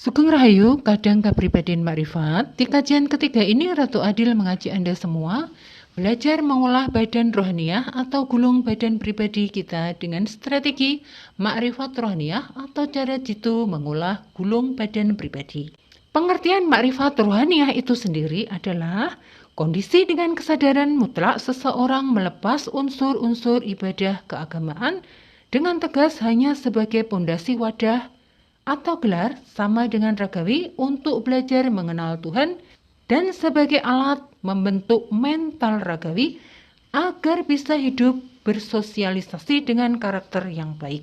Sugeng Rahayu, kadang kapribadian makrifat. Di kajian ketiga ini Ratu Adil mengaji Anda semua belajar mengolah badan rohaniah atau gulung badan pribadi kita dengan strategi makrifat rohaniah atau cara jitu mengolah gulung badan pribadi. Pengertian makrifat rohaniah itu sendiri adalah kondisi dengan kesadaran mutlak seseorang melepas unsur-unsur ibadah keagamaan dengan tegas hanya sebagai pondasi wadah atau gelar sama dengan ragawi untuk belajar mengenal Tuhan dan sebagai alat membentuk mental ragawi agar bisa hidup bersosialisasi dengan karakter yang baik.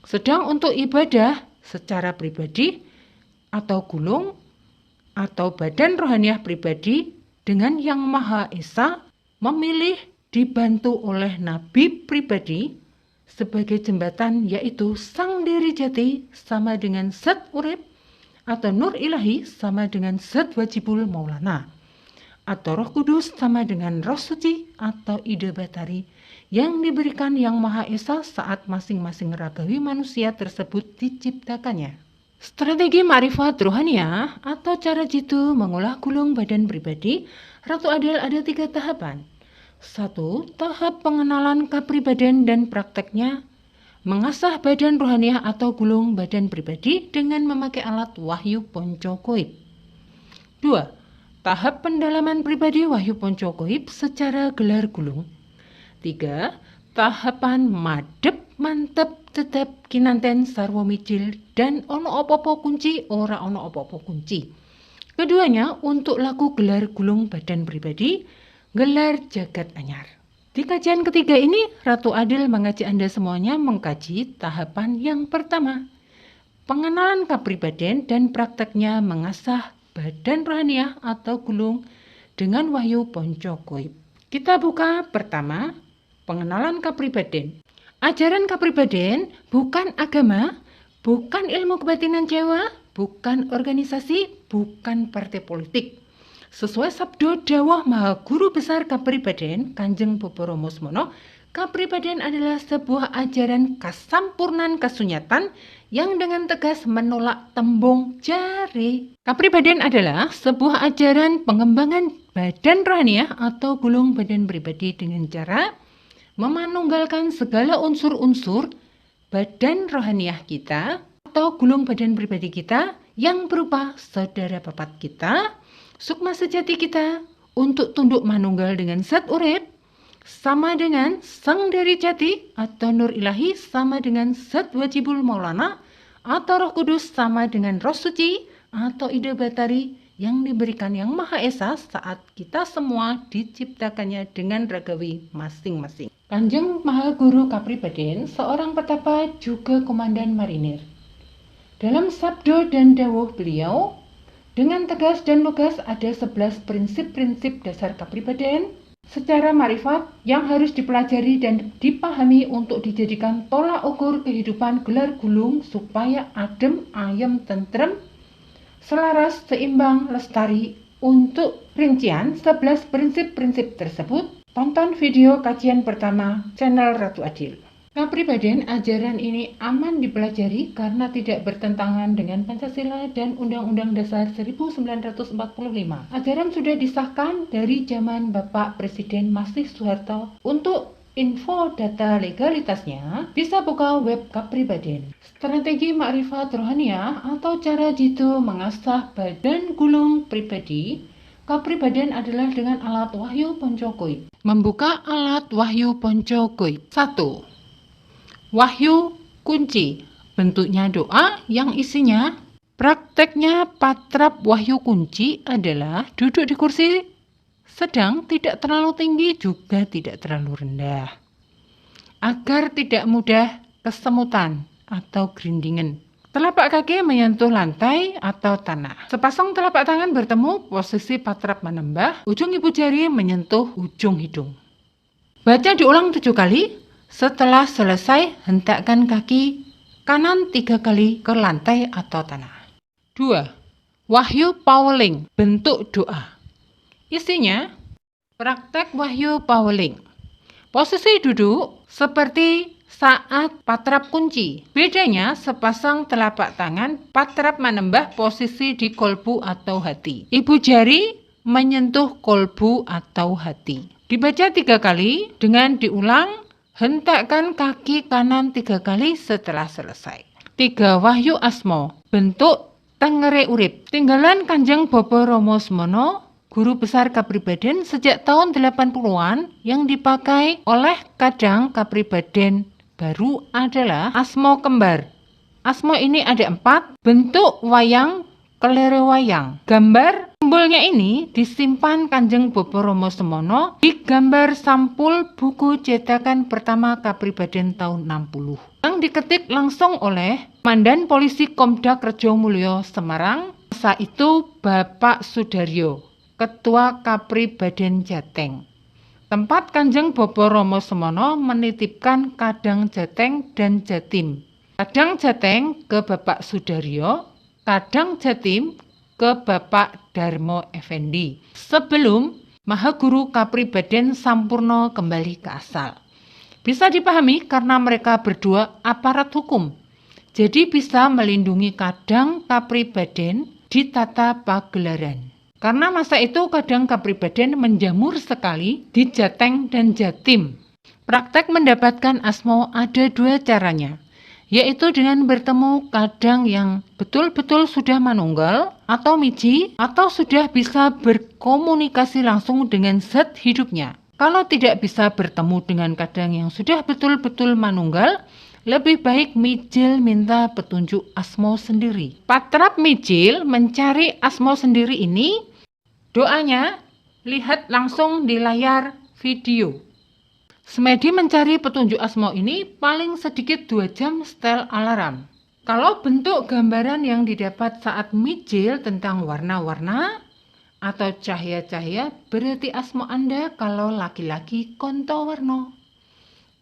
Sedang untuk ibadah secara pribadi atau gulung atau badan rohaniah pribadi dengan Yang Maha Esa memilih dibantu oleh nabi pribadi sebagai jembatan, yaitu Sang Diri Jati sama dengan Zat Urip atau Nur Ilahi sama dengan Zat Wajibul Maulana atau Roh Kudus sama dengan Roh Suci atau Ide Batari yang diberikan Yang Maha Esa saat masing-masing ragawi manusia tersebut diciptakannya. Strategi makrifat rohaniah atau cara jitu mengolah gulung badan pribadi Ratu Adil ada 3 tahapan. 1. Tahap pengenalan kepribadian dan prakteknya mengasah badan rohaniah atau gulung badan pribadi dengan memakai alat Wahyu Poncokoib. 2. Tahap pendalaman pribadi Wahyu Poncokoib secara gelar gulung. 3. Tahapan madep mantep tetep kinanten sarwa micil dan ono opo-opo kunci ora ono opo-opo kunci. Keduanya untuk laku gelar gulung badan pribadi, gelar jagat anyar. Di kajian ketiga ini, Ratu Adil mengaji Anda semuanya mengkaji tahapan yang pertama, pengenalan kepribadian dan prakteknya mengasah badan rohaniah atau gulung dengan Wahyu Poncokoib. Kita buka pertama, pengenalan kepribadian. Ajaran kepribadian bukan agama, bukan ilmu kebatinan Jawa, bukan organisasi, bukan partai politik. Sesuai sabdo dawuh Maha Guru Besar Kapribadian Kanjeng Bobo Romo Smono, kapribadian adalah sebuah ajaran kasampurnan kasunyatan yang dengan tegas menolak tembung jari. Kapribadian adalah sebuah ajaran pengembangan badan rohaniah atau gulung badan pribadi dengan cara memanunggalkan segala unsur-unsur badan rohaniah kita atau gulung badan pribadi kita yang berupa saudara papat kita, sukma sejati kita, untuk tunduk manunggal dengan Zat Urip sama dengan Sang Diri Jati atau Nur Ilahi sama dengan Zat Wajibul Maulana atau Roh Kudus sama dengan Roh Suci atau Ide Batari yang diberikan Yang Maha Esa saat kita semua diciptakannya dengan ragawi masing-masing. Kanjeng Maha Guru Kapribadian seorang petapa juga komandan marinir. Dalam sabdo dan dawuh beliau, dengan tegas dan lugas ada 11 prinsip-prinsip dasar kapribadian secara marifat yang harus dipelajari dan dipahami untuk dijadikan tolak ukur kehidupan gelar gulung supaya adem, ayem, tentrem, selaras, seimbang, lestari. Untuk rincian 11 prinsip-prinsip tersebut, tonton video kajian pertama channel Ratu Adil. Kapribadian ajaran ini aman dipelajari karena tidak bertentangan dengan Pancasila dan Undang-Undang Dasar 1945. Ajaran sudah disahkan dari zaman Bapak Presiden Masih Soeharto. Untuk info data legalitasnya bisa buka web Kapribadian. Strategi makrifat rohaniah atau cara jitu mengasah badan gulung pribadi kapribadian adalah dengan alat Wahyu Poncokoib. Membuka alat Wahyu Poncokoib. 1. Wahyu kunci. Bentuknya doa yang isinya prakteknya patrap wahyu kunci adalah duduk di kursi sedang, tidak terlalu tinggi juga tidak terlalu rendah, agar tidak mudah kesemutan atau gerindingan. Telapak kaki menyentuh lantai atau tanah. Sepasang telapak tangan bertemu, posisi patrap menembah, ujung ibu jari menyentuh ujung hidung. Baca diulang 7 kali. Setelah selesai, hentakkan kaki kanan 3 kali ke lantai atau tanah. 2. Wahyu Pauling, bentuk doa. Isinya, praktek Wahyu Pauling. Posisi duduk seperti saat patrap kunci. Bedanya sepasang telapak tangan patrap menembah posisi di kolbu atau hati. Ibu jari menyentuh kolbu atau hati. Dibaca 3 kali dengan diulang, hentakkan kaki kanan 3 kali setelah selesai. 3 Wahyu Asmo, bentuk tengere urip. Tinggalan Kanjeng Bapa Rama Semono, guru besar Kapribaden sejak tahun 80-an yang dipakai oleh kadang Kapribaden baru adalah asmo kembar. Asmo ini ada 4, bentuk wayang, kelere wayang. Gambar simbolnya ini disimpan Kanjeng Bapa Rama Semono di gambar sampul buku cetakan pertama Kapribaden tahun 60 yang diketik langsung oleh Mandan Polisi Komdak Rejomulyo Semarang, masa itu Bapak Sudaryo, Ketua Kapribaden Jateng. Tempat Kanjeng Bapa Rama Semono menitipkan kadang Jateng dan Jatim. Kadang Jateng ke Bapak Sudaryo, kadang Jatim ke Bapak Darmo Effendi. Sebelum Mahaguru Kapribaden Sampurno kembali ke asal. Bisa dipahami karena mereka berdua aparat hukum. Jadi bisa melindungi kadang Kapribaden di tata pagelaran. Karena masa itu kadang Kapribaden menjamur sekali di Jateng dan Jatim. Praktek mendapatkan asmo ada 2 caranya, yaitu dengan bertemu kadang yang betul-betul sudah manunggal atau miji, atau sudah bisa berkomunikasi langsung dengan zat hidupnya. Kalau tidak bisa bertemu dengan kadang yang sudah betul-betul manunggal, lebih baik mijil minta petunjuk asmo sendiri. Patrap mijil mencari asmo sendiri ini, doanya lihat langsung di layar video. Semedi mencari petunjuk asmo ini paling sedikit 2 jam setel alarm. Kalau bentuk gambaran yang didapat saat mijil tentang warna-warna atau cahaya-cahaya, berarti asmo Anda kalau laki-laki konto warno,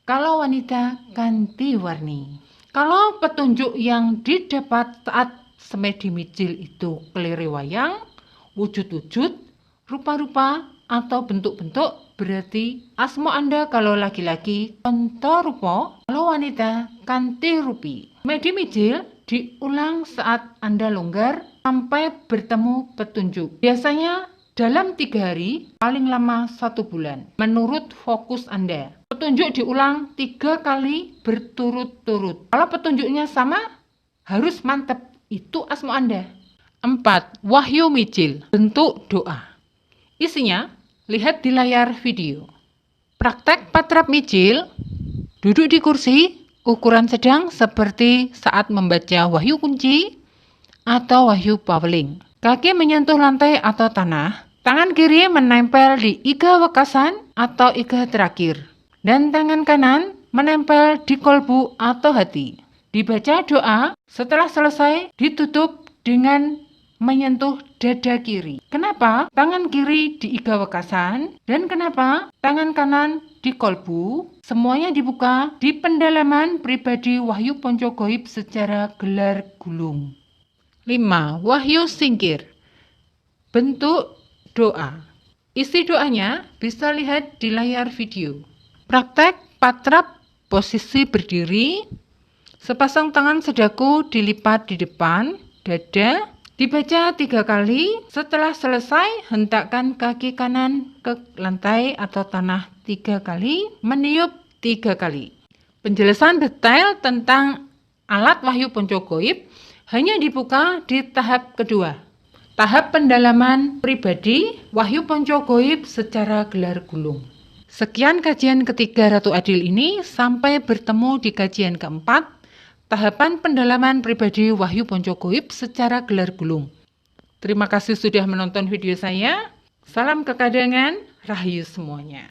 kalau wanita ganti warni. Kalau petunjuk yang didapat saat semedi mijil itu kelire wayang, wujud-wujud, rupa-rupa, atau bentuk-bentuk, berarti asmo Anda kalau laki-laki konto rupo, kalau wanita ganti rupi. Semedi mijil diulang saat Anda longgar sampai bertemu petunjuk. Biasanya dalam 3 hari, paling lama 1 bulan. Menurut fokus Anda. Petunjuk diulang 3 kali berturut-turut. Kalau petunjuknya sama, harus mantap. Itu asmo Anda. 4. Wahyu mijil, bentuk doa. Isinya, lihat di layar video. Praktek patrap mijil, duduk di kursi, ukuran sedang seperti saat membaca wahyu kunci atau wahyu paweling. Kaki menyentuh lantai atau tanah, tangan kiri menempel di iga wekasan atau iga terakhir, dan tangan kanan menempel di kolbu atau hati. Dibaca doa, setelah selesai ditutup dengan menyentuh dada kiri. Kenapa tangan kiri di iga wekasan dan kenapa tangan kanan di kolbu? Semuanya dibuka di pendalaman pribadi Wahyu Poncogoib secara gelar gulung. 5. Wahyu singkir, bentuk doa. Isi doanya bisa lihat di layar video. Praktek patrap posisi berdiri, sepasang tangan sedaku dilipat di depan dada, dibaca 3 kali. Setelah selesai, hentakkan kaki kanan ke lantai atau tanah 3 kali, meniup 3 kali. Penjelasan detail tentang alat Wahyu Poncogoib hanya dibuka di tahap kedua. Tahap pendalaman pribadi Wahyu Poncogoib secara gelar gulung. Sekian kajian ketiga Ratu Adil ini, sampai bertemu di kajian keempat, tahapan pendalaman pribadi Wahyu Poncogoib secara gelar gulung. Terima kasih sudah menonton video saya. Salam kekadangan, rahayu semuanya.